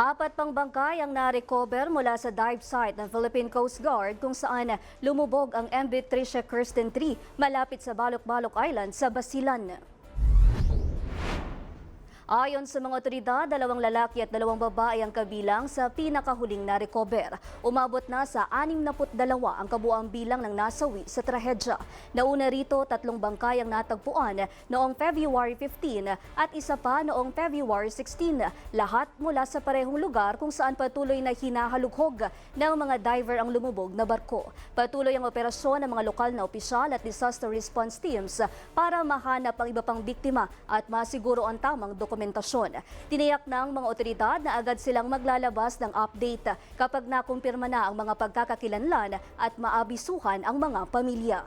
Apat pang bangkay ang na-recover mula sa dive site ng Philippine Coast Guard kung saan lumubog ang MV Tricia Kirsten 3 malapit sa Balok-Balok Island sa Basilan. Ayon sa mga otoridad, 2 lalaki at 2 babae ang kabilang sa pinakahuling na-recover. Umabot na sa 62 ang kabuuang bilang ng nasawi sa trahedya. Nauna rito, 3 bangkay ang natagpuan noong February 15 at isa pa noong February 16. Lahat mula sa parehong lugar kung saan patuloy na hinahalughog ng mga diver ang lumubog na barko. Patuloy ang operasyon ng mga lokal na opisyal at disaster response teams para mahanap ang iba pang biktima at masiguro ang tamang dokumentasyon. Tiniyak ng mga otoridad na agad silang maglalabas ng update kapag nakumpirma na ang mga pagkakakilanlan at maabisuhan ang mga pamilya.